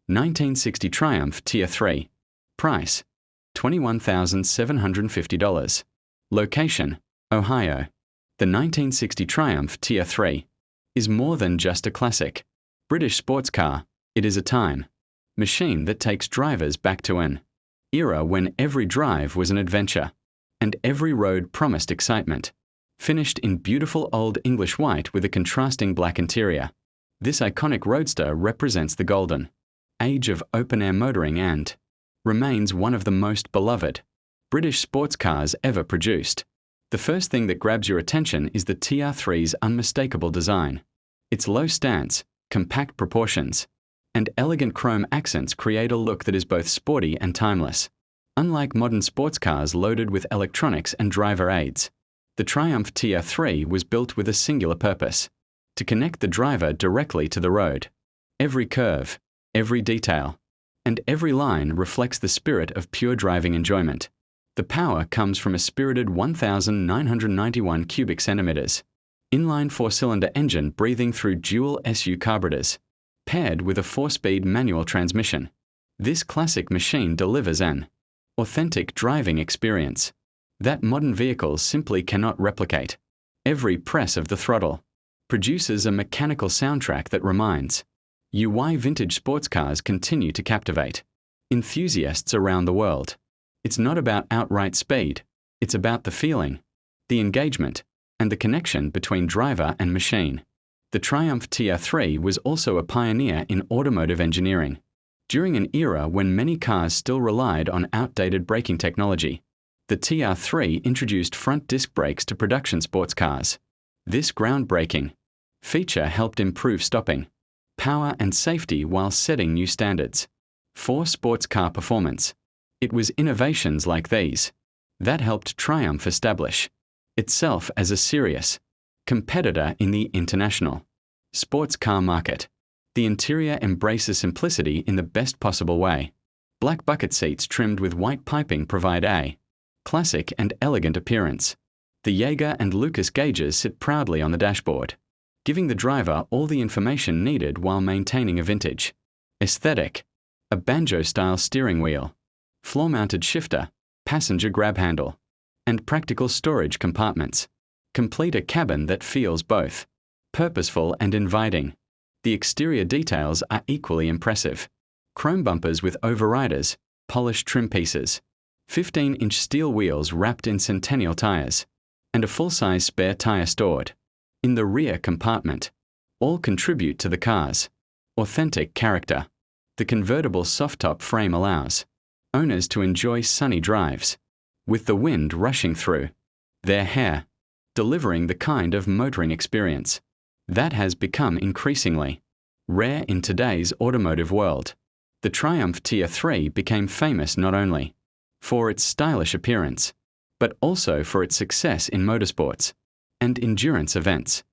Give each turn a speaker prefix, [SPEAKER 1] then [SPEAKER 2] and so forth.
[SPEAKER 1] 1960 Triumph Tier 3. Price: $21,750. Location: Ohio. The 1960 Triumph Tier 3 is more than just a classic British sports car. It is a time machine that takes drivers back to an era when every drive was an adventure and every road promised excitement. Finished in beautiful old English white with a contrasting black interior, this iconic roadster represents the golden age of open-air motoring and remains one of the most beloved British sports cars ever produced. The first thing that grabs your attention is the TR3's unmistakable design. Its low stance, compact proportions, and elegant chrome accents create a look that is both sporty and timeless. Unlike modern sports cars loaded with electronics and driver aids, the Triumph TR3 was built with a singular purpose: to connect the driver directly to the road. Every curve, every detail, and every line reflects the spirit of pure driving enjoyment. The power comes from a spirited 1,991 cubic centimeters inline four-cylinder engine breathing through dual SU carburetors, paired with a 4-speed manual transmission. This classic machine delivers an authentic driving experience that modern vehicles simply cannot replicate. Every press of the throttle produces a mechanical soundtrack that reminds you why vintage sports cars continue to captivate enthusiasts around the world. It's not about outright speed, it's about the feeling, the engagement, and the connection between driver and machine. The Triumph TR3 was also a pioneer in automotive engineering. During an era when many cars still relied on outdated braking technology, the TR3 introduced front disc brakes to production sports cars. This groundbreaking feature helped improve stopping power and safety while setting new standards for sports car performance. It was innovations like these that helped Triumph establish itself as a serious competitor in the international sports car market. The interior embraces simplicity in the best possible way. Black bucket seats trimmed with white piping provide a classic and elegant appearance. The Jaeger and Lucas gauges sit proudly on the dashboard, giving the driver all the information needed while maintaining a vintage aesthetic. A banjo-style steering wheel, floor-mounted shifter, passenger grab handle, and practical storage compartments complete a cabin that feels both purposeful and inviting. The exterior details are equally impressive. Chrome bumpers with overriders, polished trim pieces, 15-inch steel wheels wrapped in Centennial tires, and a full-size spare tire stored in the rear compartment all contribute to the car's authentic character. The convertible soft-top frame allows owners to enjoy sunny drives with the wind rushing through their hair, delivering the kind of motoring experience that has become increasingly rare in today's automotive world. The Triumph TR3 became famous not only for its stylish appearance, but also for its success in motorsports and endurance events.